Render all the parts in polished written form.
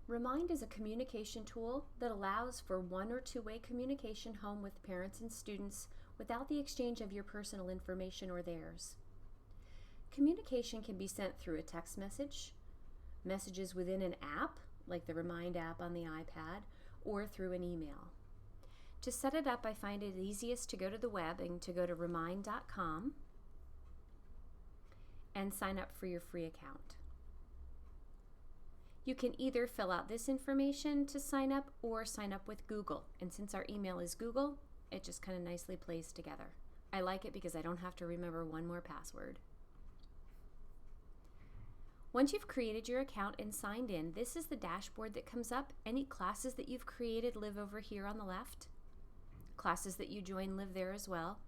Remind is a communication tool that allows for one or two-way communication home with parents and students without the exchange of your personal information or theirs. Communication can be sent through a text message, messages within an app, like the Remind app on the iPad, or through an email. To set it up, I find it easiest to go to the web and to go to remind.com and sign up for your free account. You can either fill out this information to sign up or sign up with Google. And since our email is Google, it just kind of nicely plays together. I like it because I don't have to remember one more password. Once you've created your account and signed in, this is the dashboard that comes up. Any classes that you've created live over here on the left. Classes that you join live there as well.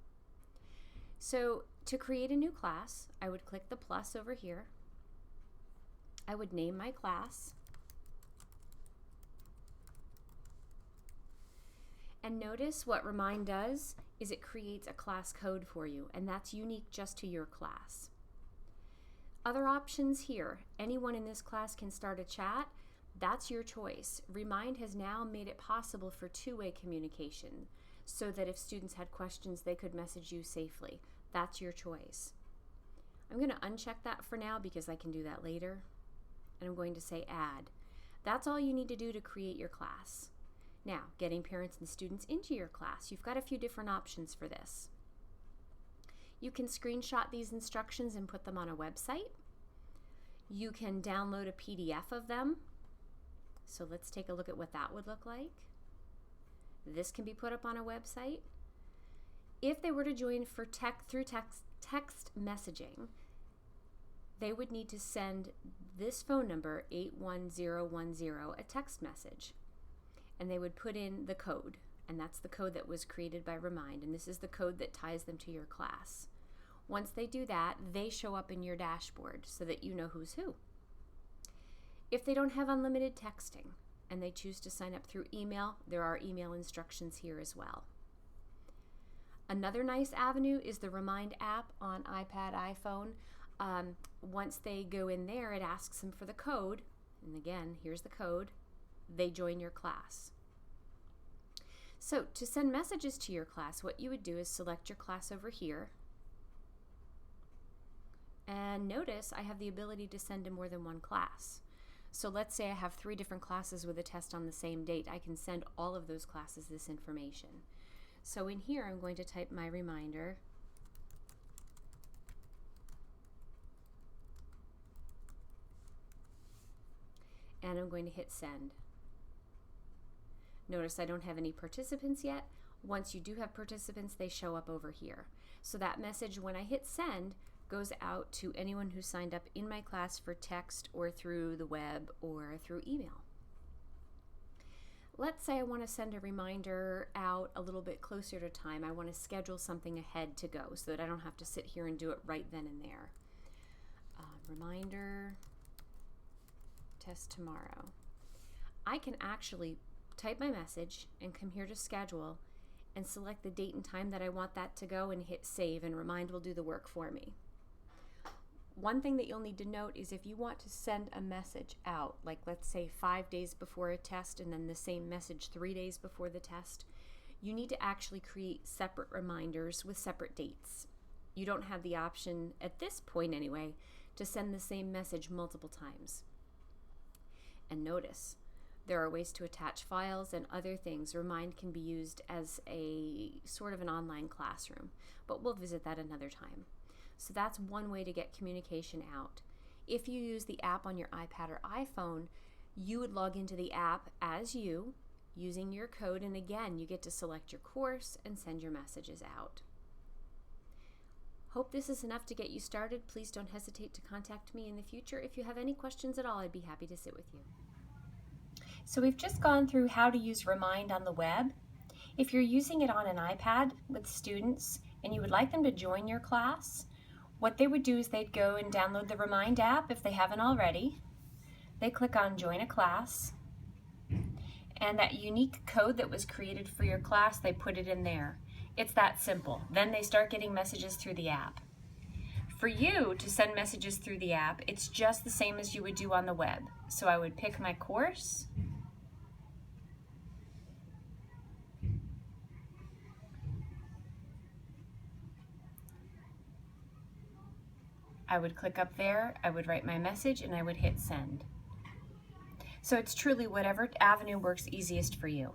So to create a new class, I would click the plus over here. I would name my class. And notice what Remind does is it creates a class code for you, and that's unique just to your class. Other options here, anyone in this class can start a chat. That's your choice. Remind has now made it possible for two-way communication so that if students had questions, they could message you safely. That's your choice. I'm going to uncheck that for now because I can do that later. And I'm going to say add. That's all you need to do to create your class. Now, getting parents and students into your class, you've got a few different options for this. You can screenshot these instructions and put them on a website. You can download a PDF of them. So let's take a look at what that would look like. This can be put up on a website. If they were to join for through text messaging, they would need to send this phone number, 81010, a text message. And they would put in the code. And that's the code that was created by Remind. And this is the code that ties them to your class. Once they do that, they show up in your dashboard so that you know who's who. If they don't have unlimited texting and they choose to sign up through email, there are email instructions here as well. Another nice avenue is the Remind app on iPad, iPhone. Once they go in there, it asks them for the code. And again, here's the code. They join your class. So to send messages to your class, what you would do is select your class over here. And notice I have the ability to send to more than one class. So let's say I have 3 different classes with a test on the same date. I can send all of those classes this information. So in here, I'm going to type my reminder. And I'm going to hit send. Notice I don't have any participants yet. Once you do have participants, they show up over here. So that message, when I hit send, goes out to anyone who signed up in my class for text or through the web or through email. Let's say I want to send a reminder out a little bit closer to time. I want to schedule something ahead to go so that I don't have to sit here and do it right then and there. Reminder, test tomorrow. I can actually type my message and come here to schedule and select the date and time that I want that to go and hit save, and Remind will do the work for me. One thing that you'll need to note is if you want to send a message out, like let's say 5 days before a test and then the same message 3 days before the test, you need to actually create separate reminders with separate dates. You don't have the option, at this point anyway, to send the same message multiple times. And notice, there are ways to attach files and other things. Remind can be used as a sort of an online classroom, but we'll visit that another time. So that's one way to get communication out. If you use the app on your iPad or iPhone, you would log into the app as you, using your code, and again, you get to select your course and send your messages out. Hope this is enough to get you started. Please don't hesitate to contact me in the future. If you have any questions at all, I'd be happy to sit with you. So we've just gone through how to use Remind on the web. If you're using it on an iPad with students and you would like them to join your class, what they would do is they'd go and download the Remind app if they haven't already. They click on Join a Class, and that unique code that was created for your class, they put it in there. It's that simple. Then they start getting messages through the app. For you to send messages through the app, it's just the same as you would do on the web. So I would pick my course. I would click up there, I would write my message, and I would hit send. So it's truly whatever avenue works easiest for you.